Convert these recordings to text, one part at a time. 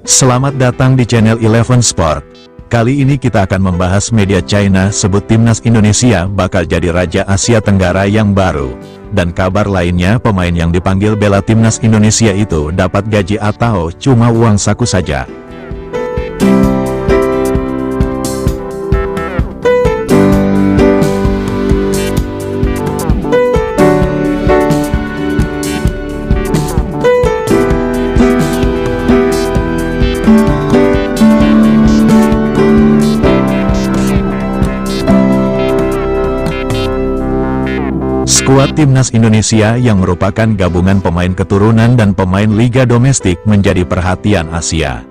Selamat datang di channel Eleven Sport. Kali ini kita akan membahas media China sebut timnas Indonesia bakal jadi Raja Asia Tenggara yang baru. Dan kabar lainnya, pemain yang dipanggil bela timnas Indonesia itu dapat gaji atau cuma uang saku saja. Skuad timnas Indonesia yang merupakan gabungan pemain keturunan dan pemain liga domestik menjadi perhatian Asia.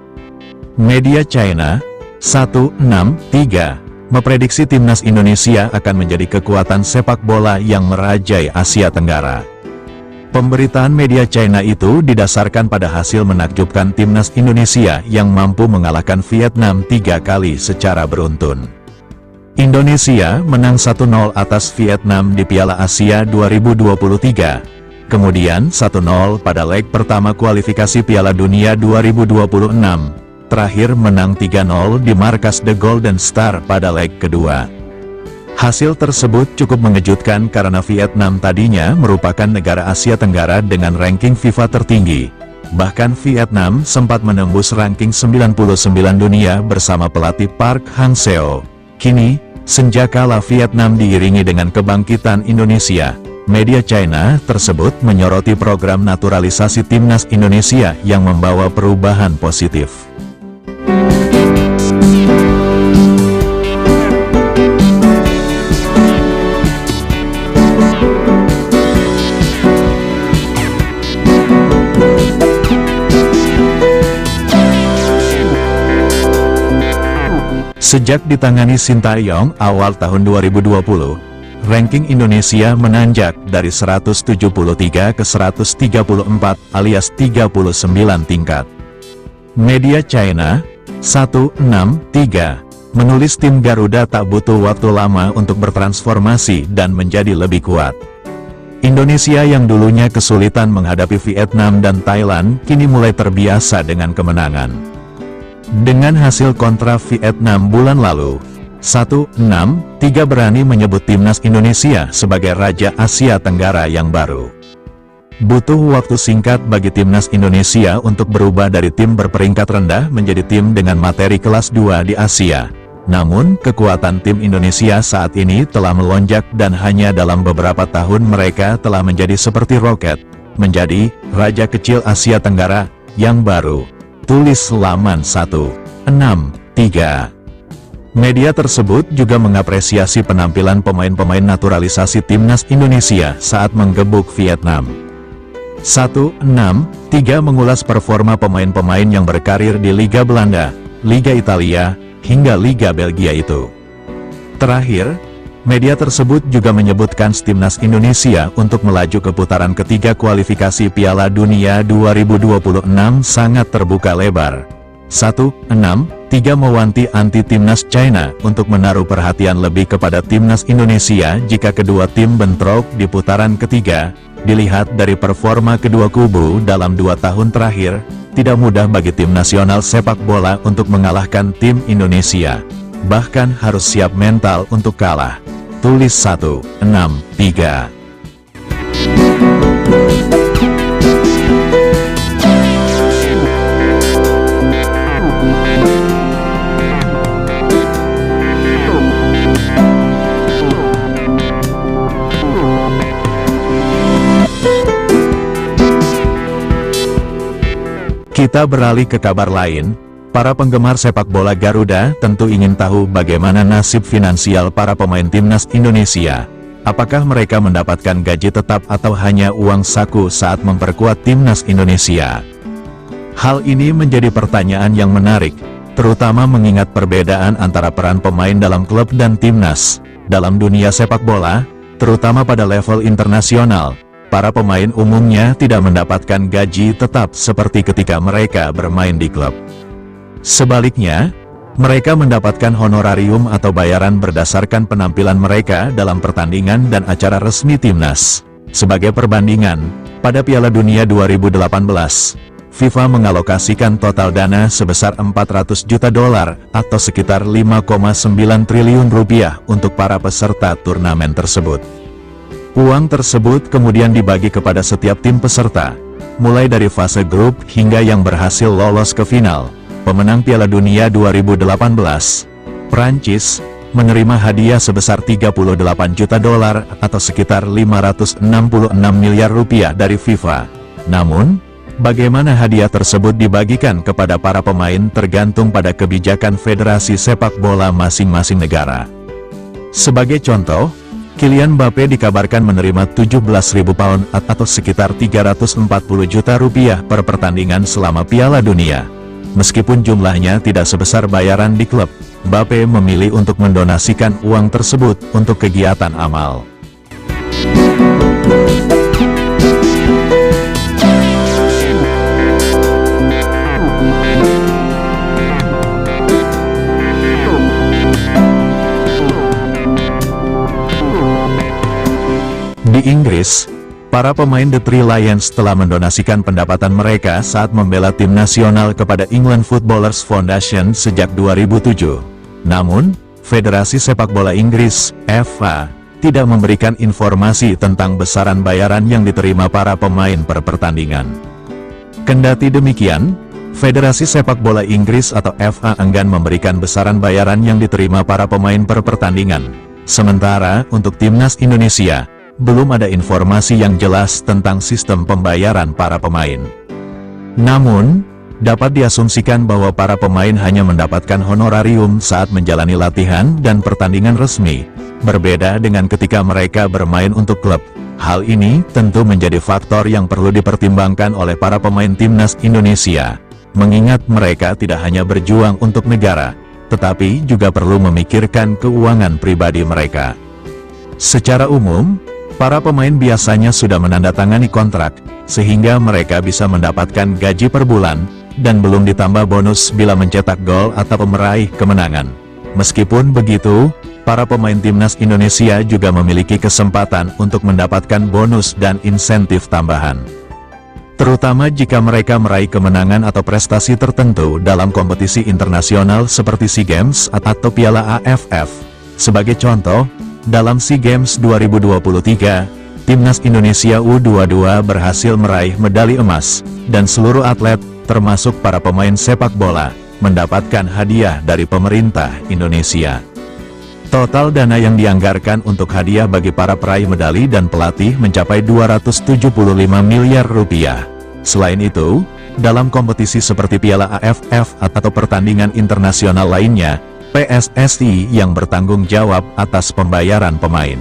Media China 163 memprediksi timnas Indonesia akan menjadi kekuatan sepak bola yang merajai Asia Tenggara. Pemberitaan media China itu didasarkan pada hasil menakjubkan timnas Indonesia yang mampu mengalahkan Vietnam 3 kali secara beruntun. Indonesia menang 1-0 atas Vietnam di Piala Asia 2023, kemudian 1-0 pada leg pertama kualifikasi Piala Dunia 2026, terakhir menang 3-0 di markas The Golden Star pada leg kedua. Hasil tersebut cukup mengejutkan karena Vietnam tadinya merupakan negara Asia Tenggara dengan ranking FIFA tertinggi. Bahkan Vietnam sempat menembus ranking 99 dunia bersama pelatih Park Hang-seo. Kini, sejak kalah Vietnam diiringi dengan kebangkitan Indonesia, media China tersebut menyoroti program naturalisasi timnas Indonesia yang membawa perubahan positif. Sejak ditangani Sintayong awal tahun 2020, ranking Indonesia menanjak dari 173 ke 134 alias 39 tingkat. Media China 163 menulis tim Garuda tak butuh waktu lama untuk bertransformasi dan menjadi lebih kuat. Indonesia yang dulunya kesulitan menghadapi Vietnam dan Thailand kini mulai terbiasa dengan kemenangan. Dengan hasil kontra Vietnam bulan lalu, 163 berani menyebut timnas Indonesia sebagai Raja Asia Tenggara yang baru. Butuh waktu singkat bagi timnas Indonesia untuk berubah dari tim berperingkat rendah menjadi tim dengan materi kelas 2 di Asia. Namun, kekuatan tim Indonesia saat ini telah melonjak dan hanya dalam beberapa tahun mereka telah menjadi seperti roket, menjadi Raja Kecil Asia Tenggara yang baru. Tulis laman 163. Media tersebut juga mengapresiasi penampilan pemain-pemain naturalisasi timnas Indonesia saat menggebuk Vietnam. 163 mengulas performa pemain-pemain yang berkarir di Liga Belanda, Liga Italia, hingga Liga Belgia itu. Terakhir, media tersebut juga menyebutkan timnas Indonesia untuk melaju ke putaran ketiga kualifikasi Piala Dunia 2026 sangat terbuka lebar. 163 mewanti anti timnas China untuk menaruh perhatian lebih kepada timnas Indonesia jika kedua tim bentrok di putaran ketiga. Dilihat dari performa kedua kubu dalam 2 tahun terakhir, tidak mudah bagi tim nasional sepak bola untuk mengalahkan tim Indonesia. Bahkan harus siap mental untuk kalah. Tulis 163. Kita beralih ke kabar lain. Para penggemar sepak bola Garuda tentu ingin tahu bagaimana nasib finansial para pemain timnas Indonesia. Apakah mereka mendapatkan gaji tetap atau hanya uang saku saat memperkuat timnas Indonesia? Hal ini menjadi pertanyaan yang menarik, terutama mengingat perbedaan antara peran pemain dalam klub dan timnas. Dalam dunia sepak bola, terutama pada level internasional, para pemain umumnya tidak mendapatkan gaji tetap seperti ketika mereka bermain di klub. Sebaliknya, mereka mendapatkan honorarium atau bayaran berdasarkan penampilan mereka dalam pertandingan dan acara resmi timnas. Sebagai perbandingan, pada Piala Dunia 2018, FIFA mengalokasikan total dana sebesar 400 juta dolar atau sekitar 5,9 triliun rupiah untuk para peserta turnamen tersebut. Uang tersebut kemudian dibagi kepada setiap tim peserta, mulai dari fase grup hingga yang berhasil lolos ke final. Pemenang Piala Dunia 2018, Prancis, menerima hadiah sebesar 38 juta dolar atau sekitar 566 miliar rupiah dari FIFA. Namun, bagaimana hadiah tersebut dibagikan kepada para pemain tergantung pada kebijakan federasi sepak bola masing-masing negara. Sebagai contoh, Kylian Mbappe dikabarkan menerima 17.000 pound atau sekitar 340 juta rupiah per pertandingan selama Piala Dunia. Meskipun jumlahnya tidak sebesar bayaran di klub, Mbappe memilih untuk mendonasikan uang tersebut untuk kegiatan amal. Di Inggris, para pemain The Three Lions telah mendonasikan pendapatan mereka saat membela tim nasional kepada England Footballers Foundation sejak 2007. Namun, Federasi Sepak Bola Inggris, FA, tidak memberikan informasi tentang besaran bayaran yang diterima para pemain per pertandingan. Kendati demikian, Federasi Sepak Bola Inggris atau FA enggan memberikan besaran bayaran yang diterima para pemain per pertandingan. Sementara untuk Timnas Indonesia, belum ada informasi yang jelas tentang sistem pembayaran para pemain. Namun, dapat diasumsikan bahwa para pemain hanya mendapatkan honorarium saat menjalani latihan dan pertandingan resmi, berbeda dengan ketika mereka bermain untuk klub. Hal ini tentu menjadi faktor yang perlu dipertimbangkan oleh para pemain Timnas Indonesia, mengingat mereka tidak hanya berjuang untuk negara, tetapi juga perlu memikirkan keuangan pribadi mereka. Secara umum, para pemain biasanya sudah menandatangani kontrak, sehingga mereka bisa mendapatkan gaji per bulan, dan belum ditambah bonus bila mencetak gol atau meraih kemenangan. Meskipun begitu, para pemain Timnas Indonesia juga memiliki kesempatan untuk mendapatkan bonus dan insentif tambahan. Terutama jika mereka meraih kemenangan atau prestasi tertentu dalam kompetisi internasional seperti SEA Games atau Piala AFF. Sebagai contoh, dalam SEA Games 2023, Timnas Indonesia U22 berhasil meraih medali emas, dan seluruh atlet, termasuk para pemain sepak bola, mendapatkan hadiah dari pemerintah Indonesia. Total dana yang dianggarkan untuk hadiah bagi para peraih medali dan pelatih mencapai 275 miliar rupiah. Selain itu, dalam kompetisi seperti Piala AFF atau pertandingan internasional lainnya, PSSI yang bertanggung jawab atas pembayaran pemain.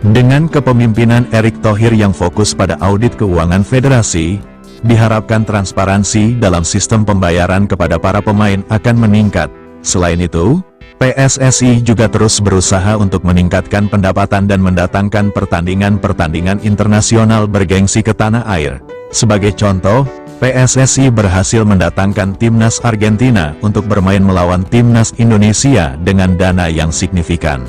Dengan kepemimpinan Erick Thohir yang fokus pada audit keuangan federasi, diharapkan transparansi dalam sistem pembayaran kepada para pemain akan meningkat. Selain itu, PSSI juga terus berusaha untuk meningkatkan pendapatan dan mendatangkan pertandingan-pertandingan internasional bergengsi ke tanah air. Sebagai contoh, PSSI berhasil mendatangkan Timnas Argentina untuk bermain melawan Timnas Indonesia dengan dana yang signifikan.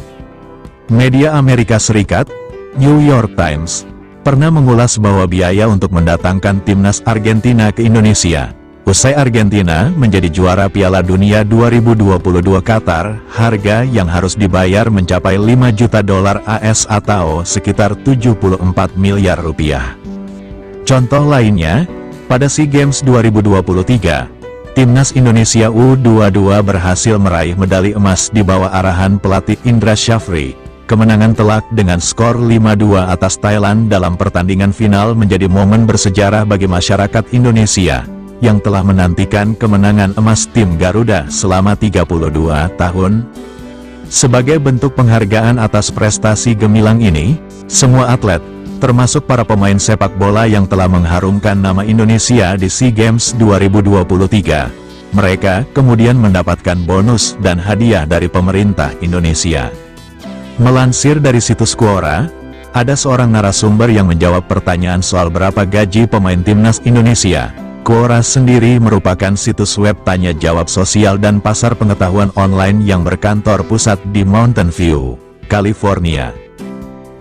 Media Amerika Serikat, New York Times, pernah mengulas bahwa biaya untuk mendatangkan Timnas Argentina ke Indonesia, usai Argentina menjadi juara Piala Dunia 2022 Qatar, harga yang harus dibayar mencapai 5 juta dolar AS atau sekitar 74 miliar rupiah. Contoh lainnya, pada SEA Games 2023, Timnas Indonesia U22 berhasil meraih medali emas di bawah arahan pelatih Indra Syafri. Kemenangan telak dengan skor 5-2 atas Thailand dalam pertandingan final menjadi momen bersejarah bagi masyarakat Indonesia, yang telah menantikan kemenangan emas tim Garuda selama 32 tahun. Sebagai bentuk penghargaan atas prestasi gemilang ini, semua atlet, termasuk para pemain sepak bola yang telah mengharumkan nama Indonesia di SEA Games 2023, mereka kemudian mendapatkan bonus dan hadiah dari pemerintah Indonesia. Melansir dari situs Quora, Ada seorang narasumber yang menjawab pertanyaan soal berapa gaji pemain timnas Indonesia. Quora sendiri merupakan situs web tanya jawab sosial dan pasar pengetahuan online yang berkantor pusat di Mountain View, California.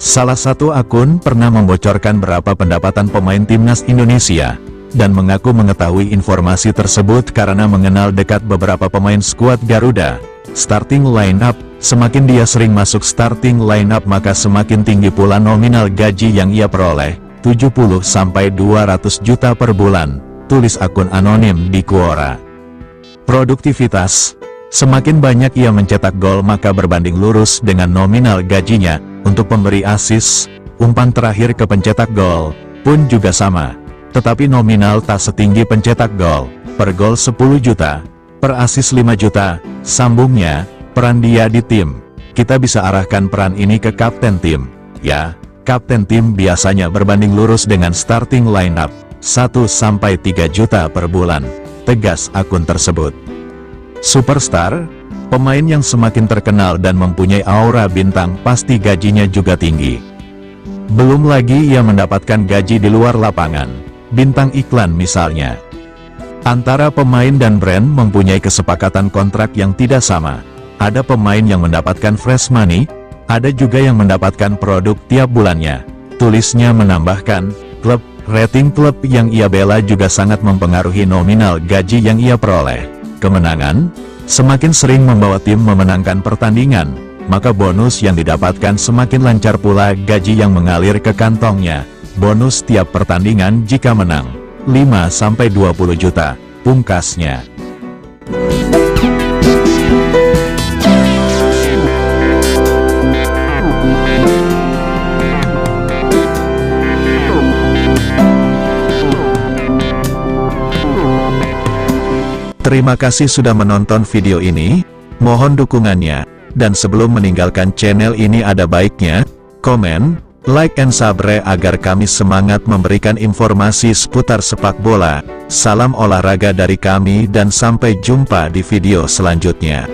Salah satu akun pernah membocorkan berapa pendapatan pemain timnas Indonesia, dan mengaku mengetahui informasi tersebut karena mengenal dekat beberapa pemain skuad Garuda. Starting lineup, semakin dia sering masuk starting lineup maka semakin tinggi pula nominal gaji yang ia peroleh, 70-200 juta per bulan, tulis akun anonim di Quora. Produktivitas, semakin banyak ia mencetak gol maka berbanding lurus dengan nominal gajinya. Untuk pemberi assist, umpan terakhir ke pencetak gol, pun juga sama. Tetapi nominal tak setinggi pencetak gol, per gol 10 juta, per assist 5 juta, sambungnya, peran dia di tim. Kita bisa arahkan peran ini ke kapten tim. Ya, kapten tim biasanya berbanding lurus dengan starting lineup, 1-3 juta per bulan, tegas akun tersebut. Superstar, pemain yang semakin terkenal dan mempunyai aura bintang pasti gajinya juga tinggi. Belum lagi ia mendapatkan gaji di luar lapangan, bintang iklan misalnya. Antara pemain dan brand mempunyai kesepakatan kontrak yang tidak sama. Ada pemain yang mendapatkan fresh money, ada juga yang mendapatkan produk tiap bulannya. Tulisnya menambahkan, rating klub yang ia bela juga sangat mempengaruhi nominal gaji yang ia peroleh. Kemenangan, semakin sering membawa tim memenangkan pertandingan, maka bonus yang didapatkan semakin lancar pula gaji yang mengalir ke kantongnya. Bonus tiap pertandingan jika menang, 5-20 juta, pungkasnya. Terima kasih sudah menonton video ini, mohon dukungannya, dan sebelum meninggalkan channel ini ada baiknya, komen, like and subscribe agar kami semangat memberikan informasi seputar sepak bola. Salam olahraga dari kami dan sampai jumpa di video selanjutnya.